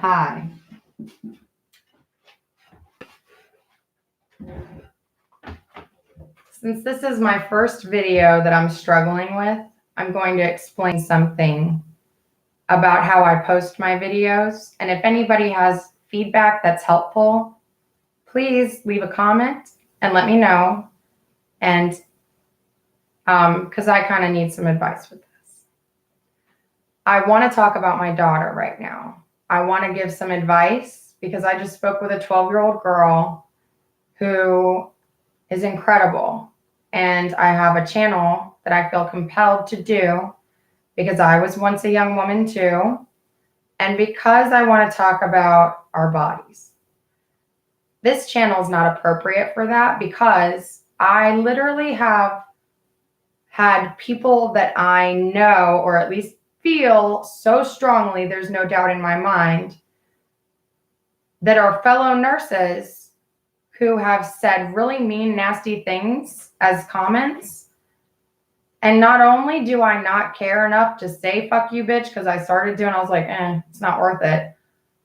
Hi. Since this is my first video that I'm struggling with, I'm going to explain something about how I post my videos. And if anybody has feedback that's helpful, please leave a comment and let me know. And because I kind of need some advice with this. I want to talk about my daughter right now. I want to give some advice because I just spoke with a 12-year-old girl who is incredible. And I have a channel that I feel compelled to do because I was once a young woman too. And because I want to talk about our bodies. This channel is not appropriate for that because I literally have had people that I know, or at least feel so strongly, there's no doubt in my mind, that are fellow nurses who have said really mean, nasty things as comments. And not only do I not care enough to say fuck you, bitch, because I started doing, I was like, it's not worth it.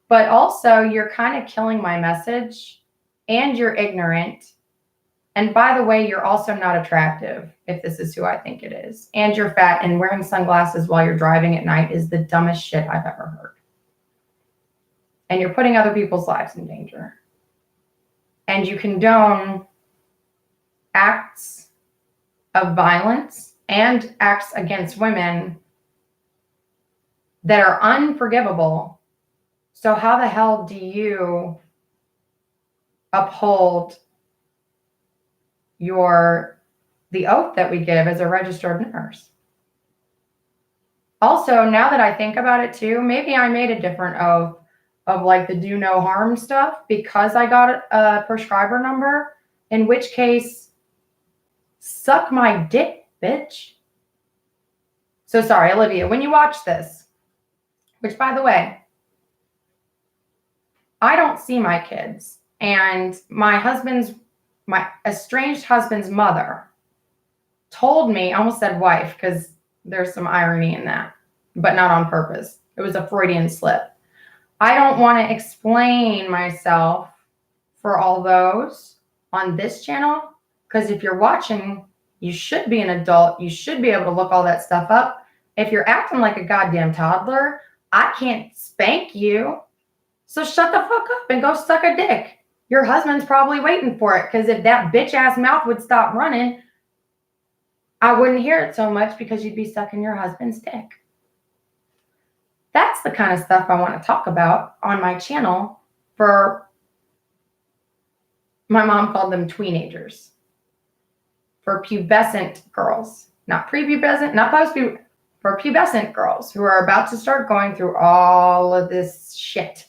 But also you're kind of killing my message and you're ignorant. And by the way, you're also not attractive if this is who I think it is. And you're fat, and wearing sunglasses while you're driving at night is the dumbest shit I've ever heard. And you're putting other people's lives in danger. And you condone acts of violence and acts against women that are unforgivable. So how the hell do you uphold the oath that we give as a registered nurse? Also, now that I think about it too, maybe I made a different oath of like the do no harm stuff because I got a prescriber number, in which case, suck my dick, bitch. So sorry, Olivia, when you watch this, which by the way, I don't see my kids, and my estranged husband's mother told me, I almost said wife because there's some irony in that, but not on purpose. It was a Freudian slip. I don't want to explain myself for all those on this channel, because if you're watching, you should be an adult. You should be able to look all that stuff up. If you're acting like a goddamn toddler, I can't spank you. So shut the fuck up and go suck a dick. Your husband's probably waiting for it, because if that bitch ass mouth would stop running, I wouldn't hear it so much because you'd be sucking your husband's dick. That's the kind of stuff I want to talk about on my channel for, my mom called them tweenagers, for pubescent girls, not prepubescent, not post-pubescent, for pubescent girls who are about to start going through all of this shit.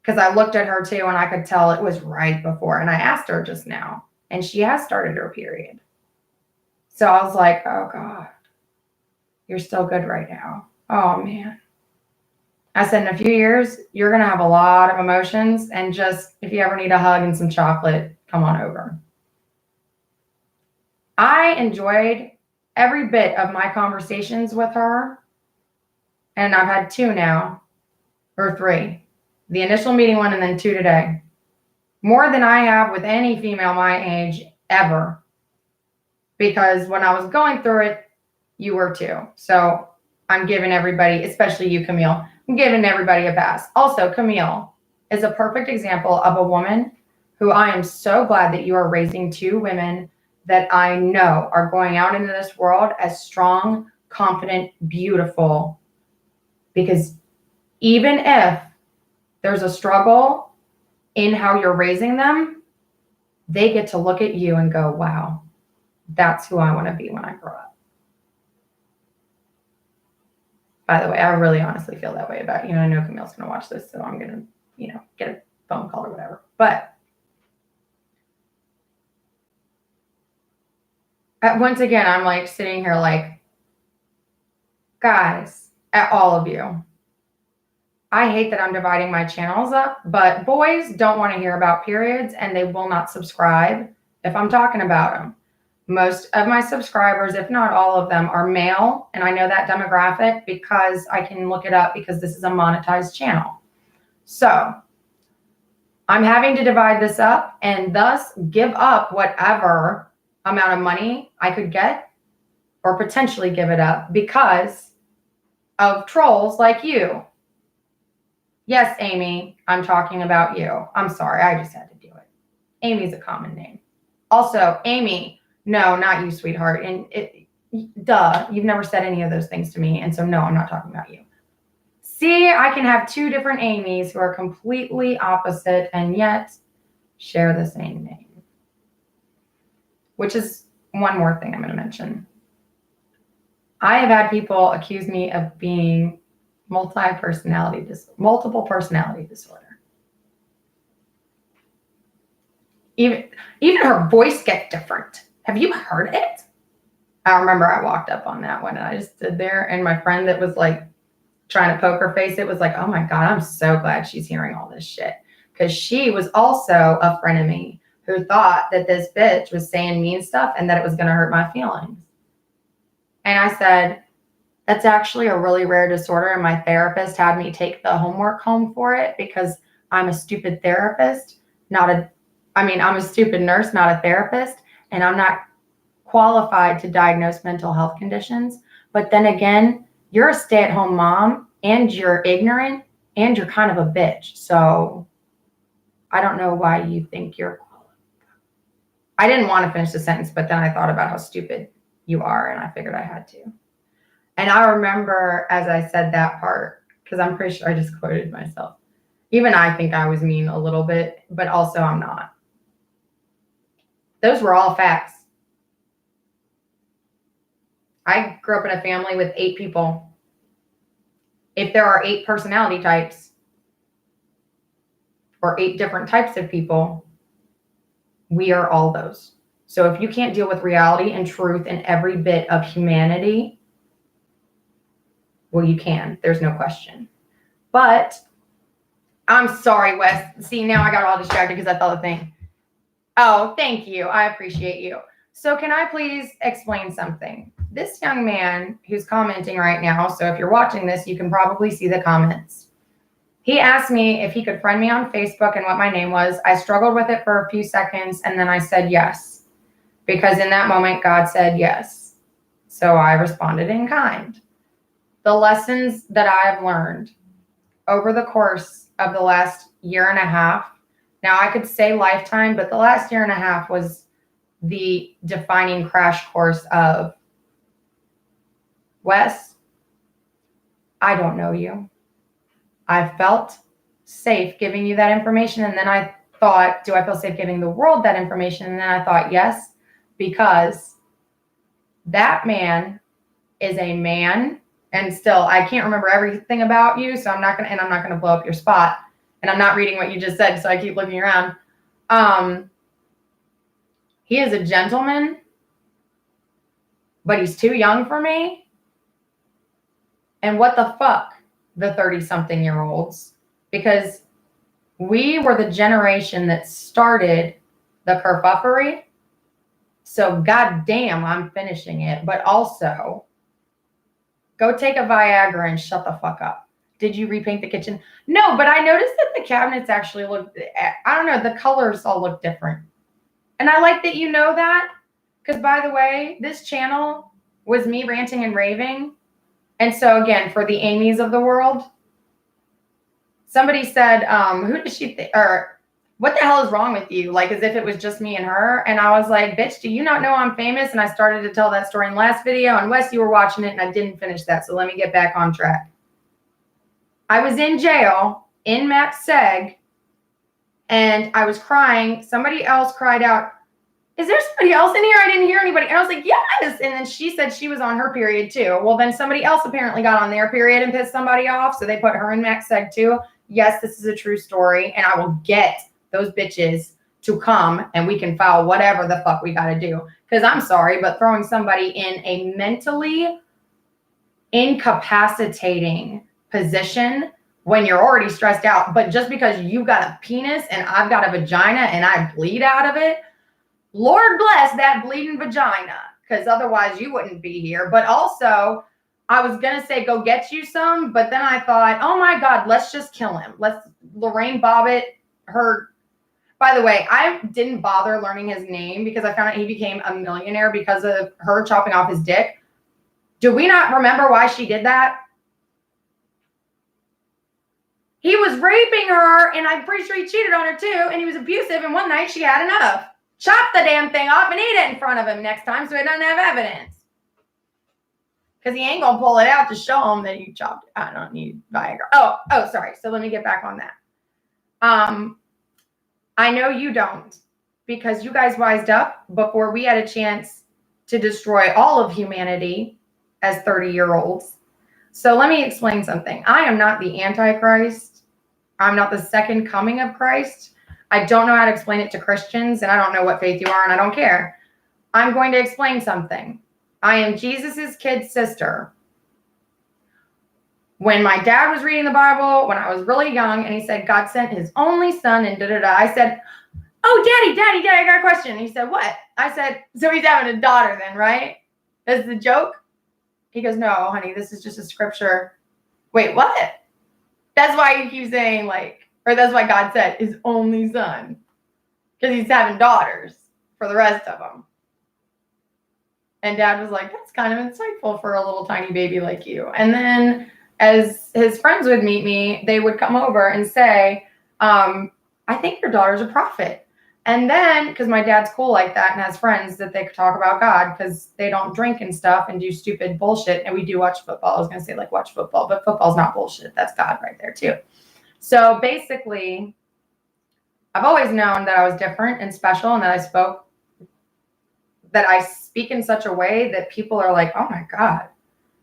Because I looked at her too and I could tell it was right before. And I asked her just now, and she has started her period. So I was like, oh God, you're still good right now. Oh man. I said, in a few years, you're going to have a lot of emotions, and just, if you ever need a hug and some chocolate, come on over. I enjoyed every bit of my conversations with her, and I've had 2 now, or 3. The initial meeting one and then 2 today. More than I have with any female my age ever. Because when I was going through it, you were too. So I'm giving everybody, especially you, Camille, I'm giving everybody a pass. Also, Camille is a perfect example of a woman who I am so glad that you are raising 2 women that I know are going out into this world as strong, confident, beautiful. Because even if there's a struggle in how you're raising them, they get to look at you and go, wow, that's who I want to be when I grow up. By the way, I really honestly feel that way about you. I know Camille's going to watch this, so I'm going to, get a phone call or whatever. But once again, I'm like sitting here like, guys, at all of you, I hate that I'm dividing my channels up, but boys don't want to hear about periods, and they will not subscribe if I'm talking about them. Most of my subscribers, if not all of them, are male, and I know that demographic because I can look it up because this is a monetized channel. So I'm having to divide this up and thus give up whatever amount of money I could get or potentially give it up because of trolls like you. Yes, Amy, I'm talking about you. I'm sorry, I just had to do it. Amy's a common name. Also, Amy, no, not you, sweetheart. And duh, you've never said any of those things to me. And so, no, I'm not talking about you. See, I can have two different Amy's who are completely opposite and yet share the same name. Which is one more thing I'm going to mention. I have had people accuse me of being multiple personality disorder. Even her voice gets different. Have you heard it? I remember I walked up on that one and I just stood there, and my friend that was like trying to poker face it was like, oh my God, I'm so glad she's hearing all this shit. Because she was also a friend of me who thought that this bitch was saying mean stuff and that it was going to hurt my feelings. And I said, that's actually a really rare disorder. And my therapist had me take the homework home for it because I'm a stupid therapist, I'm a stupid nurse, not a therapist. And I'm not qualified to diagnose mental health conditions. But then again, you're a stay-at-home mom and you're ignorant and you're kind of a bitch. So I don't know why you think you're qualified. I didn't want to finish the sentence, but then I thought about how stupid you are and I figured I had to. And I remember as I said that part, because I'm pretty sure I just quoted myself. Even I think I was mean a little bit, but also I'm not. Those were all facts. I grew up in a family with 8 people. If there are 8 personality types or 8 different types of people, we are all those. So if you can't deal with reality and truth and every bit of humanity, well, you can. There's no question. But I'm sorry, Wes. See, now I got all distracted because I thought the thing. Oh, thank you. I appreciate you. So can I please explain something? This young man who's commenting right now, so if you're watching this, you can probably see the comments. He asked me if he could friend me on Facebook and what my name was. I struggled with it for a few seconds, and then I said yes. Because in that moment, God said yes. So I responded in kind. The lessons that I have learned over the course of the last year and a half, now I could say lifetime, but the last year and a half was the defining crash course of, Wes, I don't know you. I felt safe giving you that information. And then I thought, do I feel safe giving the world that information? And then I thought, yes, because that man is a man. And still, I can't remember everything about you. So I'm not going to blow up your spot. And I'm not reading what you just said. So I keep looking around. He is a gentleman, but he's too young for me. And what the fuck, the 30-something-year-olds, because we were the generation that started the kerfuffery. So goddamn, I'm finishing it. But also, go take a Viagra and shut the fuck up. Did you repaint the kitchen? No, but I noticed that the cabinets actually look, I don't know, the colors all look different. And I like that you know that. Because by the way, this channel was me ranting and raving. And so again, for the Amy's of the world, somebody said, who does she think, or what the hell is wrong with you? Like as if it was just me and her. And I was like, bitch, do you not know I'm famous? And I started to tell that story in the last video. And Wes, you were watching it and I didn't finish that. So let me get back on track. I was in jail in MAPSEG and I was crying. Somebody else cried out, is there somebody else in here? I didn't hear anybody. And I was like, yes. And then she said she was on her period too. Well, then somebody else apparently got on their period and pissed somebody off. So they put her in MAPSEG too. Yes, this is a true story. And I will get those bitches to come and we can file whatever the fuck we got to do. Because I'm sorry, but throwing somebody in a mentally incapacitating position when you're already stressed out, but just because you got a penis and I've got a vagina and I bleed out of it, Lord bless that bleeding vagina, because otherwise you wouldn't be here. But also, I was going to say, go get you some, but then I thought, oh my God, let's just kill him. Lorraine Bobbitt, by the way, I didn't bother learning his name because I found out he became a millionaire because of her chopping off his dick. Do we not remember why she did that? He was raping her, and I'm pretty sure he cheated on her too, and he was abusive, and one night she had enough. Chop the damn thing off and eat it in front of him next time so he doesn't have evidence. Because he ain't going to pull it out to show him that you chopped it. I don't need Viagra. Oh, sorry. So let me get back on that. I know you don't, because you guys wised up before we had a chance to destroy all of humanity as 30-year-olds. So let me explain something. I am not the Antichrist. I'm not the second coming of Christ. I don't know how to explain it to Christians, and I don't know what faith you are, and I don't care. I'm going to explain something. I am Jesus's kid sister. When my dad was reading the Bible, when I was really young, and he said God sent his only son, and da-da-da, I said, oh, daddy, I got a question. And he said, what? I said, so he's having a daughter then, right? That's the joke? He goes, no, honey, this is just a scripture. Wait, what? That's why you keep saying or that's why God said his only son. Because he's having daughters for the rest of them. And Dad was like, that's kind of insightful for a little tiny baby like you. And then as his friends would meet me, they would come over and say, I think your daughter's a prophet. And then, because my dad's cool like that and has friends that they could talk about God because they don't drink and stuff and do stupid bullshit. And we do watch football. I was going to say watch football, but football's not bullshit. That's God right there too. So basically, I've always known that I was different and special and that I speak in such a way that people are like, oh my God,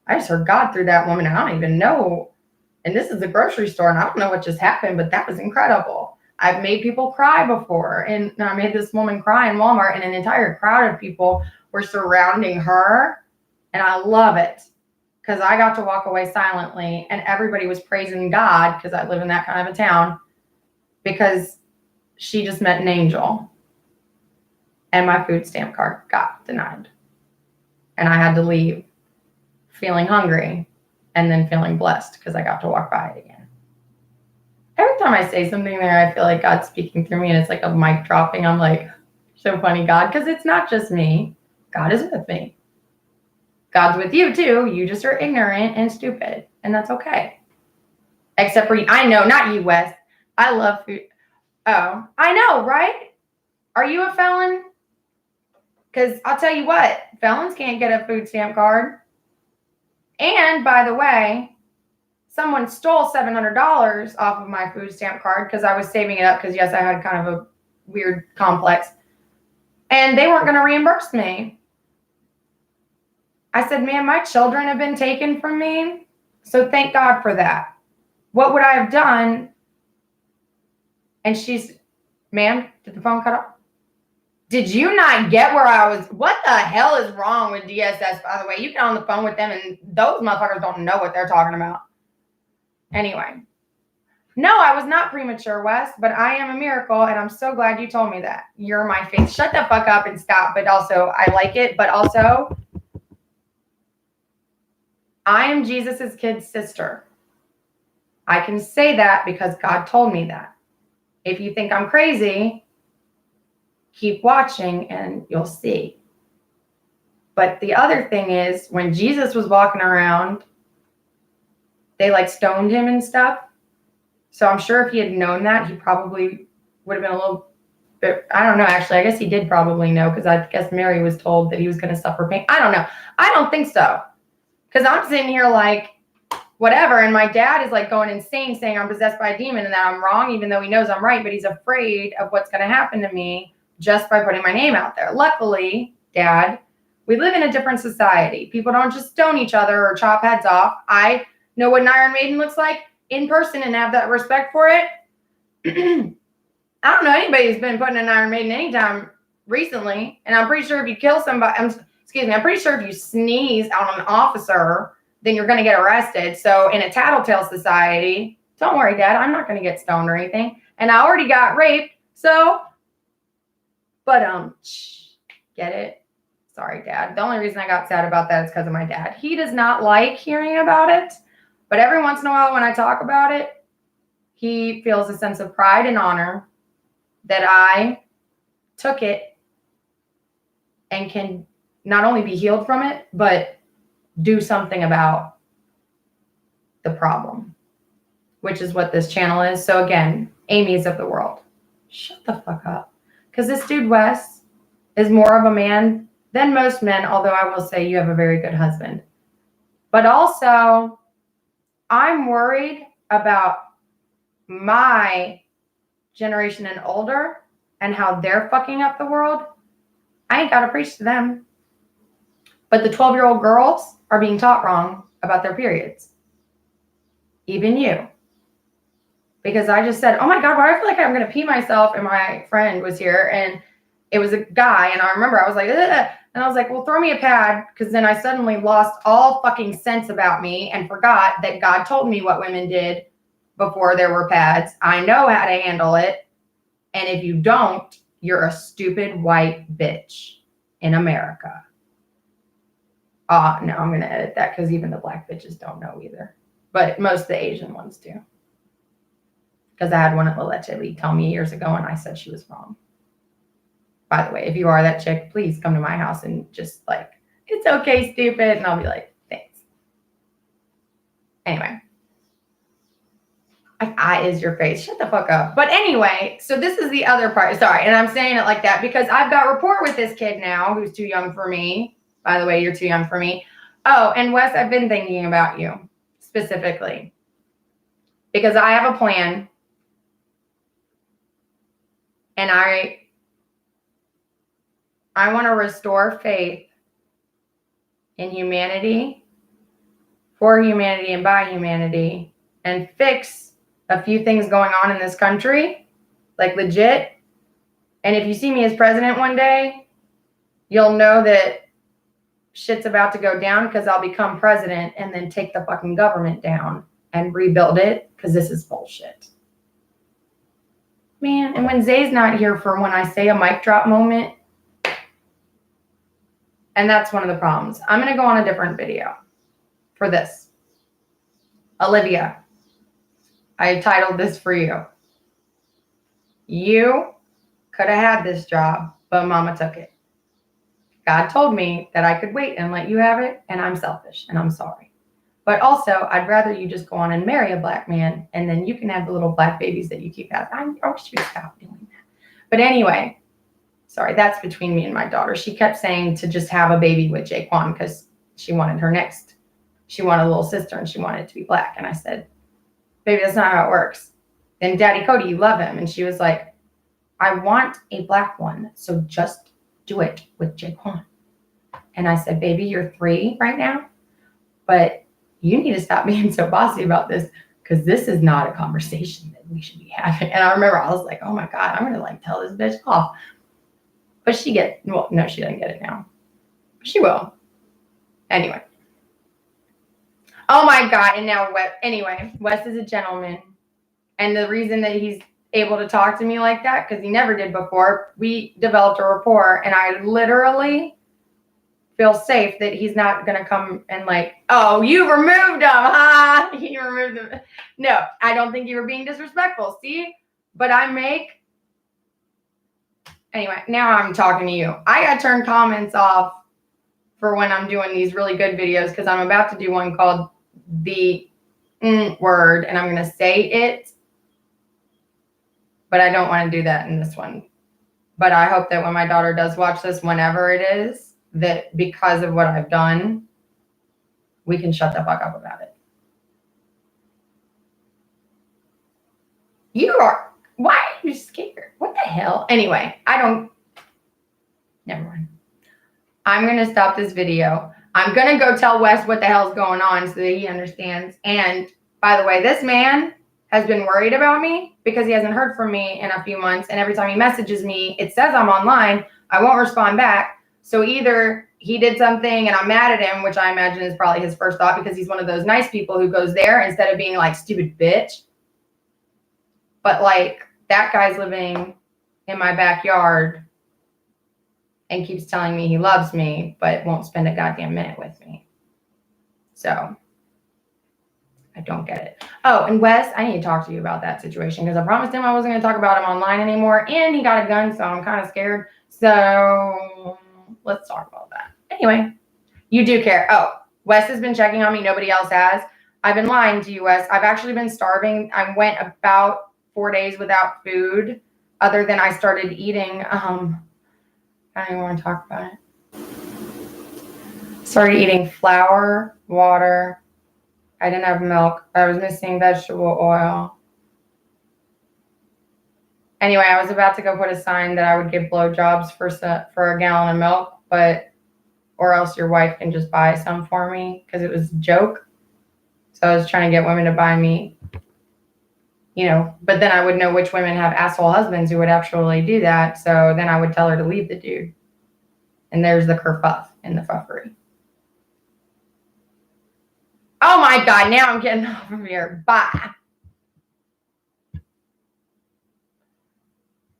I just heard God through that woman. And I don't even know. And this is a grocery store and I don't know what just happened, but that was incredible. I've made people cry before. And I made this woman cry in Walmart and an entire crowd of people were surrounding her. And I love it because I got to walk away silently and everybody was praising God because I live in that kind of a town because she just met an angel. And my food stamp card got denied. And I had to leave feeling hungry and then feeling blessed because I got to walk by it again. Every time I say something there, I feel like God's speaking through me and it's like a mic dropping. I'm like, so funny, God, because it's not just me. God is with me. God's with you too. You just are ignorant and stupid. And that's okay. Except for you. I know, not you, Wes. I love food. Oh, I know, right? Are you a felon? Because I'll tell you what, felons can't get a food stamp card. And by the way, someone stole $700 off of my food stamp card because I was saving it up because, yes, I had kind of a weird complex. And they weren't going to reimburse me. I said, man, my children have been taken from me. So thank God for that. What would I have done? And she's, ma'am, did the phone cut off? Did you not get where I was? What the hell is wrong with DSS, by the way? You get on the phone with them and those motherfuckers don't know what they're talking about. Anyway. No, I was not premature, Wes, but I am a miracle, and I'm so glad you told me that. You're my faith. Shut the fuck up and stop, but also, I like it, but also, I am Jesus's kid sister. I can say that because God told me that. If you think I'm crazy, keep watching and you'll see. But the other thing is, when Jesus was walking around, they stoned him and stuff. So I'm sure if he had known that, he probably would have been a little bit, I don't know, actually. I guess he did probably know because I guess Mary was told that he was going to suffer pain. I don't know. I don't think so. Because I'm sitting here whatever. And my dad is going insane saying I'm possessed by a demon and that I'm wrong, even though he knows I'm right. But he's afraid of what's going to happen to me just by putting my name out there. Luckily, Dad, we live in a different society. People don't just stone each other or chop heads off. I know what an Iron Maiden looks like in person and have that respect for it. I don't know anybody who's been putting an Iron Maiden anytime recently. And I'm pretty sure if you kill somebody, I'm pretty sure if you sneeze on an officer, then you're going to get arrested. So in a tattletale society, don't worry, Dad, I'm not going to get stoned or anything. And I already got raped. So, but, get it? Sorry, Dad. The only reason I got sad about that is because of my dad. He does not like hearing about it, but every once in a while when I talk about it, he feels a sense of pride and honor that I took it and can not only be healed from it, but do something about the problem, which is what this channel is. So again, Amy's of the world. Shut the fuck up. Because this dude, Wes, is more of a man than most men, although I will say you have a very good husband. But also, I'm worried about my generation and older and how they're fucking up the world. I ain't got to preach to them. But the 12-year-old girls are being taught wrong about their periods. Even you. Because I just said, oh my God, why do I feel like I'm going to pee myself? And my friend was here and it was a guy. And I remember I was like, ugh. And I was like, well, throw me a pad. Because then I suddenly lost all fucking sense about me and forgot that God told me what women did before there were pads. I know how to handle it. And if you don't, you're a stupid white bitch in America. No, I'm going to edit that because even the black bitches don't know either. But most of the Asian ones do. Because I had one at La Leche League tell me years ago and I said she was wrong. By the way, if you are that chick, please come to my house and just like, it's okay, stupid. And I'll be like, thanks. Anyway. My eye is your face. Shut the fuck up. But anyway, so this is the other part. Sorry. And I'm saying it like that because I've got rapport with this kid now who's too young for me. By the way, you're too young for me. Oh, and Wes, I've been thinking about you specifically because I have a plan. And I want to restore faith in humanity, for humanity, and by humanity, and fix a few things going on in this country, like legit. And if you see me as president one day, you'll know that shit's about to go down because I'll become president and then take the fucking government down and rebuild it because this is bullshit. Man, and when Zay's not here for when I say a mic drop moment, and that's one of the problems. I'm going to go on a different video for this. Olivia, I titled this for you. You could have had this job, but mama took it. God told me that I could wait and let you have it, and I'm selfish, and I'm sorry. But also, I'd rather you just go on and marry a black man, and then you can have the little black babies that you keep having. I wish you would stop doing that. But anyway, sorry, that's between me and my daughter. She kept saying to just have a baby with Jaquan because she wanted she wanted a little sister, and she wanted it to be black. And I said, baby, that's not how it works. And Daddy Cody, you love him. And she was like, I want a black one, so just do it with Jaquan. And I said, baby, you're 3 right now, but you need to stop being so bossy about this because this is not a conversation that we should be having. And I remember I was like, oh my God, I'm going to like tell this bitch off. But she no, she doesn't get it now. She will. Anyway. Oh my God. And now Wes is a gentleman. And the reason that he's able to talk to me like that, because he never did before, we developed a rapport. And I literally feel safe that he's not going to come and like, oh, you removed him, huh? You removed him. No, I don't think you were being disrespectful. See? But anyway, now I'm talking to you. I got to turn comments off for when I'm doing these really good videos because I'm about to do one called the word and I'm going to say it. But I don't want to do that in this one. But I hope that when my daughter does watch this, whenever it is, that because of what I've done, we can shut the fuck up about it. Why are you scared? What the hell? Anyway, never mind. I'm going to stop this video. I'm going to go tell Wes what the hell's going on so that he understands. And by the way, this man has been worried about me because he hasn't heard from me in a few months. And every time he messages me, it says I'm online. I won't respond back. So either he did something and I'm mad at him, which I imagine is probably his first thought because he's one of those nice people who goes there instead of being like, stupid bitch. But like that guy's living in my backyard and keeps telling me he loves me, but won't spend a goddamn minute with me. So I don't get it. Oh, and Wes, I need to talk to you about that situation because I promised him I wasn't going to talk about him online anymore, and he got a gun, so I'm kind of scared. So let's talk about that. Anyway, you do care. Oh, Wes has been checking on me. Nobody else has. I've been lying to you, Wes. I've actually been starving. I went about 4 days without food, other than I started eating. I don't even want to talk about it. Started eating flour, water. I didn't have milk. I was missing vegetable oil. Anyway, I was about to go put a sign that I would give blowjobs for a gallon of milk, or else your wife can just buy some for me because it was a joke. So I was trying to get women to buy me, but then I would know which women have asshole husbands who would actually do that. So then I would tell her to leave the dude. And there's the kerfuff in the fuffery. Oh my God, now I'm getting off of here. Bye.